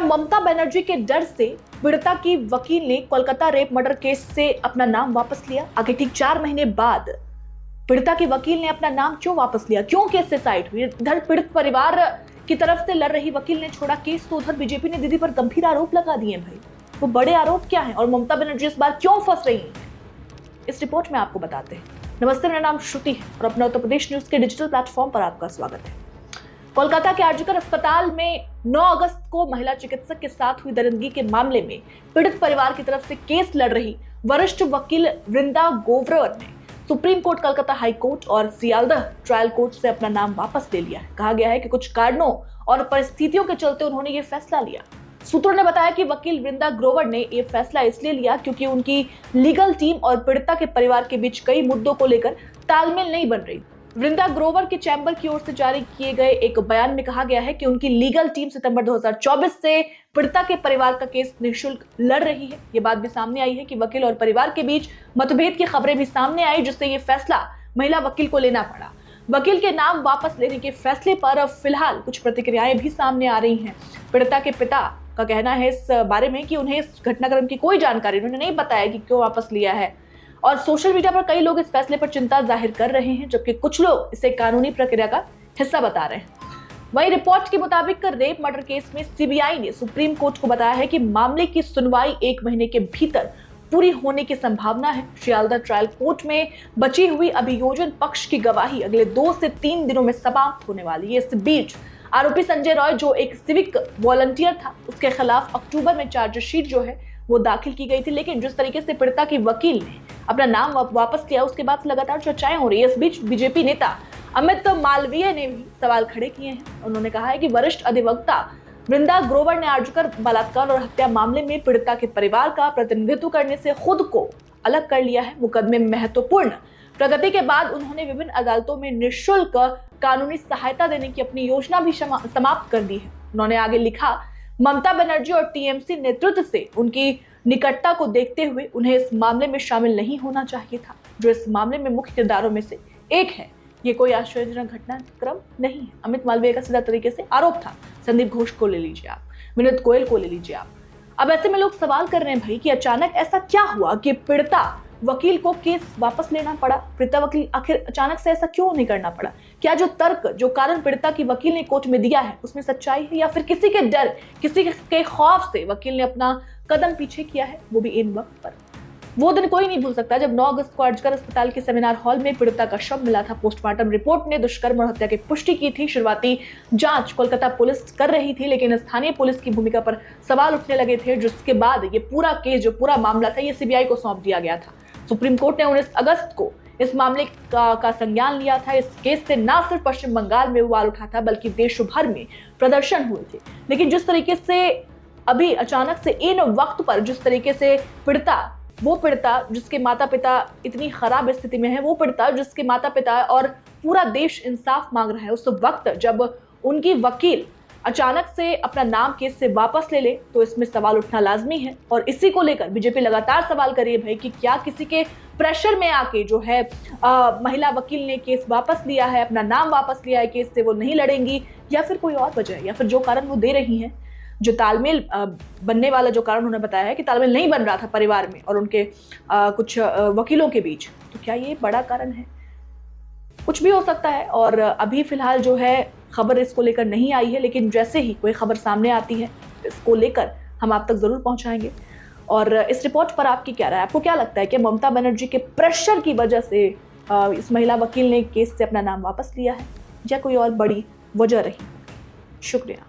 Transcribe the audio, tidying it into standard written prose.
क्या ममता बनर्जी के डर से पीड़िता की वकील ने कोलकाता रेप मर्डर केस से अपना नाम वापस लिया? आगे ठीक 4 महीने बाद पीड़िता की वकील ने अपना नाम क्यों वापस लिया? क्यों केस से साइड हुई? इधर पीड़ित परिवार की तरफ से लड़ रही वकील ने छोड़ा केस, तो उधर बीजेपी ने दीदी पर गंभीर आरोप लगा दिए। भाई वो बड़े आरोप क्या हैं और ममता बनर्जी इस बार क्यों फंस रही है, इस रिपोर्ट में आपको बताते हैं। नमस्ते, मेरा नाम श्रुति है और अपना उत्तर प्रदेश न्यूज के डिजिटल प्लेटफॉर्म पर आपका स्वागत है। कोलकाता के आरजीकर अस्पताल में 9 अगस्त को महिला चिकित्सक के साथ हुई दरिंदगी के मामले में पीड़ित परिवार की तरफ से केस लड़ रही वरिष्ठ वकील वृंदा ग्रोवर ने supreme court, Calcutta high court और सियालदह ट्रायल कोर्ट से अपना नाम वापस ले लिया है। कहा गया है कि कुछ कारणों और परिस्थितियों के चलते उन्होंने ये फैसला लिया। सूत्रों ने बताया कि वकील वृंदा ग्रोवर ने यह फैसला इसलिए लिया क्योंकि उनकी लीगल टीम और पीड़िता के परिवार के बीच कई मुद्दों को लेकर तालमेल नहीं बन रही। वृंदा ग्रोवर के चैम्बर की ओर से जारी किए गए एक बयान में कहा गया है कि उनकी लीगल टीम सितंबर 2024 से पीड़िता के परिवार का केस निःशुल्क लड़ रही है। ये बात भी सामने आई है कि वकील और परिवार के बीच मतभेद की खबरें भी सामने आई, जिससे ये फैसला महिला वकील को लेना पड़ा। वकील के नाम वापस लेने के फैसले पर फिलहाल कुछ प्रतिक्रियाएं भी सामने आ रही हैं। पीड़िता के पिता का कहना है इस बारे में कि उन्हें इस घटनाक्रम की कोई जानकारी उन्होंने नहीं बताया कि क्यों वापस लिया है, और सोशल मीडिया पर कई लोग इस फैसले पर चिंता जाहिर कर रहे हैं, जबकि कुछ लोग इसे कानूनी प्रक्रिया का हिस्सा बता रहे हैं। वहीं रिपोर्ट के मुताबिक रेप मर्डर केस में सीबीआई ने सुप्रीम कोर्ट को बताया है कि मामले की सुनवाई 1 महीने के भीतर पूरी होने की संभावना है। सियालदह ट्रायल कोर्ट में बची हुई अभियोजन पक्ष की गवाही अगले 2 से 3 दिनों में समाप्त होने वाली है। इस बीच आरोपी संजय रॉय, जो एक सिविक वॉलंटियर था, उसके खिलाफ अक्टूबर में चार्जशीट जो है वो दाखिल की गई थी, लेकिन जिस तरीके से पीड़िता की वकील ने अपना नाम वापस किया, उसके बाद लगातार चर्चाएं हो रही है। इस बीच बीजेपी नेता अमित मालवीय ने भी सवाल खड़े किए हैं। उन्होंने कहा है कि वरिष्ठ अधिवक्ता वृंदा ग्रोवर ने आर्जिकर बलात्कार और हत्या मामले में पीड़िता के परिवार का प्रतिनिधित्व करने से खुद को अलग कर लिया है। मुकदमे में महत्वपूर्ण प्रगति के बाद उन्होंने विभिन्न अदालतों में निःशुल्क कानूनी सहायता देने की अपनी योजना भी समाप्त कर दी है। उन्होंने आगे लिखा, ममता बनर्जी और टीएमसी नेतृत्व से उनकी निकटता को देखते हुए उन्हें इस मामले में शामिल नहीं होना चाहिए था, जो इस मामले में मुख्य किरदारों में से एक है। ये कोई आश्चर्यजनक घटनाक्रम नहीं है। अमित मालवीय का सीधा तरीके से आरोप था। संदीप घोष को ले लीजिए आप, विनोद गोयल को ले लीजिए आप। अब ऐसे में लोग सवाल कर रहे हैं भाई कि अचानक ऐसा क्या हुआ कि पीड़िता वकील को केस वापस लेना पड़ा? पीड़िता वकील आखिर अचानक से ऐसा क्यों नहीं करना पड़ा? क्या जो तर्क, जो कारण पीड़िता की वकील ने कोर्ट में दिया है, उसमें सच्चाई है, या फिर किसी के डर, किसी के खौफ से वकील ने अपना कदम पीछे किया है, वो भी इन वक्त पर? वो दिन कोई नहीं भूल सकता जब 9 अगस्त को आर्जिकर अस्पताल के सेमिनार हॉल में पीड़िता का शव मिला था। पोस्टमार्टम रिपोर्ट ने दुष्कर्म और हत्या की पुष्टि की थी। शुरुआती जांच कोलकाता पुलिस कर रही थी, लेकिन स्थानीय पुलिस की भूमिका पर सवाल उठने लगे थे, जिसके बाद ये पूरा केस, जो पूरा मामला था, ये सीबीआई को सौंप दिया गया था। सुप्रीम कोर्ट ने 19 अगस्त को इस मामले का संज्ञान लिया था। इस केस से न सिर्फ पश्चिम बंगाल में सवाल उठा था, बल्कि देश भर में प्रदर्शन हुए थे। लेकिन जिस तरीके से अभी अचानक से इन वक्त पर, जिस तरीके से वो पीड़िता जिसके माता पिता इतनी खराब स्थिति में है, वो पीड़िता जिसके माता पिता और पूरा देश इंसाफ मांग रहा है, उस वक्त जब उनकी वकील अचानक से अपना नाम केस से वापस ले ले, तो इसमें सवाल उठना लाजमी है। और इसी को लेकर बीजेपी लगातार सवाल कर रही है भाई कि क्या किसी के प्रेशर में आके जो है महिला वकील ने केस वापस लिया है, अपना नाम वापस लिया है, केस से वो नहीं लड़ेंगी, या फिर कोई और वजह है, या फिर जो कारण वो दे रही हैं, जो तालमेल बनने वाला जो कारण उन्होंने बताया है कि तालमेल नहीं बन रहा था परिवार में और उनके कुछ वकीलों के बीच, तो क्या ये बड़ा कारण है? कुछ भी हो सकता है। और अभी फिलहाल जो है खबर इसको लेकर नहीं आई है, लेकिन जैसे ही कोई खबर सामने आती है इसको लेकर हम आप तक जरूर पहुंचाएंगे। और इस रिपोर्ट पर आपकी क्या राय है? आपको क्या लगता है कि ममता बनर्जी के प्रेशर की वजह से इस महिला वकील ने केस से अपना नाम वापस लिया है, या कोई और बड़ी वजह रही? शुक्रिया।